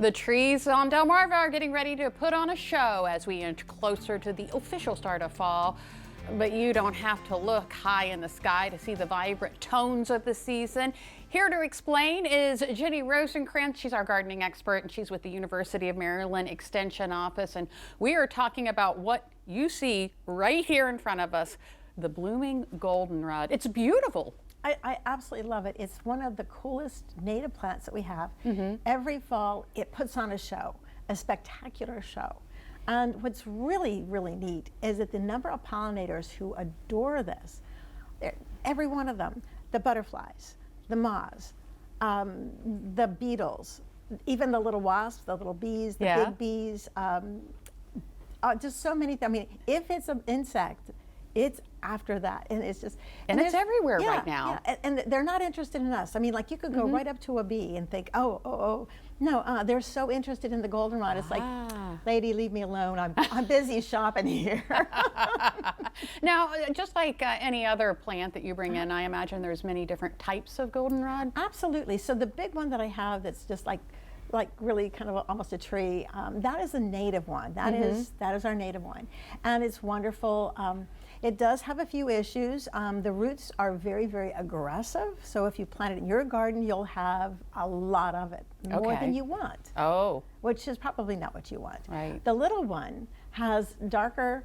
The trees on Delmarva are getting ready to put on a show as we inch closer to the official start of fall. But you don't have to look high in the sky to see the vibrant tones of the season. Here to explain is Ginny Rosenkranz. She's our gardening expert, and she's with the University of Maryland Extension Office. And we are talking about what you see right here in front of us, the blooming goldenrod. It's beautiful. I absolutely love it. It's one of the coolest native plants that we have. Every fall, it puts on a show, a spectacular show. And what's really, really neat is that the number of pollinators who adore this, every one of them, the butterflies, the moths, the beetles, even the little wasps, the little bees, the big bees, just so many. I mean, if it's an insect, it's after that, and it's just and it's everywhere right now. Yeah, and they're not interested in us. I mean, like you could go right up to a bee and think, no, they're so interested in the goldenrod. It's like, lady, leave me alone. I'm busy shopping here. Now, just like any other plant that you bring in, I imagine there's many different types of goldenrod. Absolutely. So the big one that I have that's just like really kind of almost a tree, that is a native one. That is our native one, and it's wonderful. It does have a few issues. The roots are very, very aggressive. So if you plant it in your garden, you'll have a lot of it, more than you want. Oh. Which is probably not what you want. Right. The little one has darker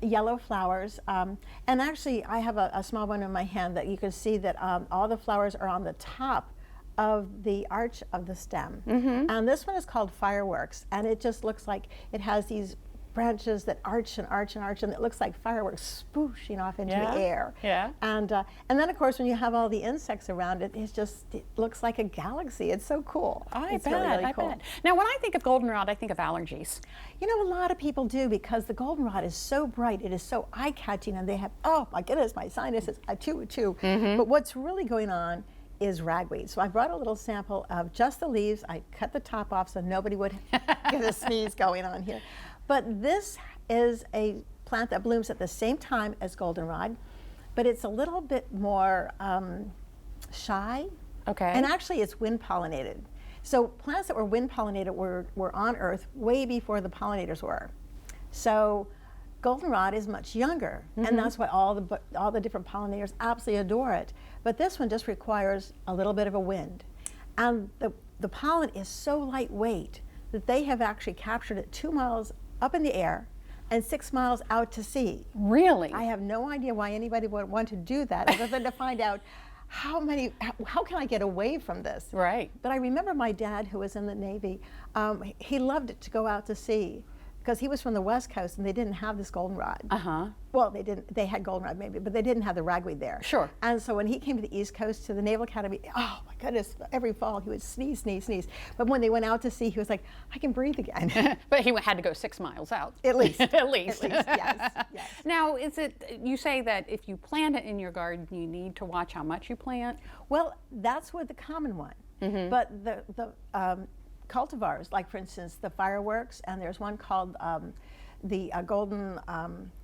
yellow flowers. And actually, I have a small one in my hand that you can see that all the flowers are on the top of the arch of the stem. And this one is called Fireworks. And it just looks like it has these branches that arch and arch and arch, and it looks like fireworks spooshing off into the air. And then of course when you have all the insects around it, it looks like a galaxy. It's so cool. I bet. Now when I think of goldenrod, I think of allergies. You know, a lot of people do, because the goldenrod is so bright, it is so eye-catching, and they have, oh my goodness, my sinuses, achoo. But what's really going on is ragweed. So I brought a little sample of just the leaves. I cut the top off so nobody would get a sneeze going on here. But this is a plant that blooms at the same time as goldenrod, but it's a little bit more shy. Okay. And actually it's wind pollinated. So plants that were wind pollinated were on Earth way before the pollinators were. So goldenrod is much younger, and that's why all the different pollinators absolutely adore it. But this one just requires a little bit of a wind. And the pollen is so lightweight that they have actually captured it 2 miles up in the air and 6 miles out to sea. Really? I have no idea why anybody would want to do that, other than to find out how can I get away from this? Right. But I remember my dad, who was in the Navy, he loved it to go out to sea, because he was from the West Coast and they didn't have this goldenrod. Well, they had goldenrod maybe, but they didn't have the ragweed there. Sure. And so when he came to the East Coast to the Naval Academy, oh my goodness, every fall he would sneeze. But when they went out to sea, he was like, I can breathe again. But he had to go 6 miles out. At least. At least. Yes. Now, you say that if you plant it in your garden, you need to watch how much you plant? Well, that's with the common one. But the cultivars, like for instance the Fireworks, and there's one called the golden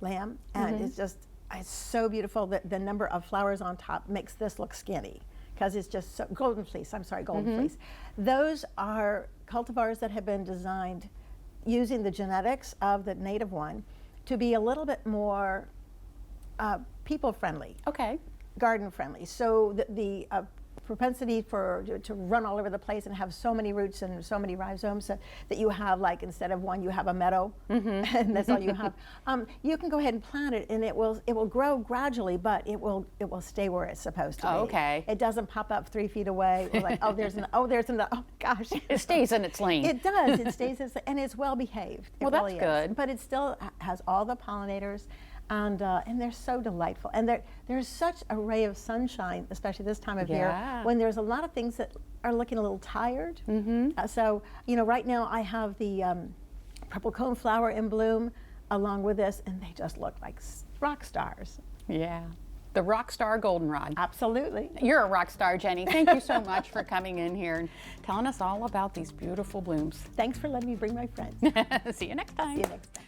lamb, and it's so beautiful. The number of flowers on top makes this look skinny, because it's just so golden fleece. Those are cultivars that have been designed using the genetics of the native one to be a little bit more people friendly, garden friendly. So the propensity to run all over the place and have so many roots and so many rhizomes that you have, like instead of one you have a meadow, and that's all you have. You can go ahead and plant it, and it will grow gradually, but it will stay where it's supposed to be. Okay. It doesn't pop up 3 feet away, or like, there's another, oh gosh. It stays in its lane. It does. It stays in, and it's well behaved. Well, that's good. But it still has all the pollinators. And they're so delightful, and there's such a ray of sunshine, especially this time of year, when there's a lot of things that are looking a little tired. So right now I have the purple coneflower in bloom along with this, and they just look like rock stars. Yeah. The rock star goldenrod. Absolutely. You're a rock star, Jenny. Thank you so much for coming in here and telling us all about these beautiful blooms. Thanks for letting me bring my friends. See you next time. See you next time.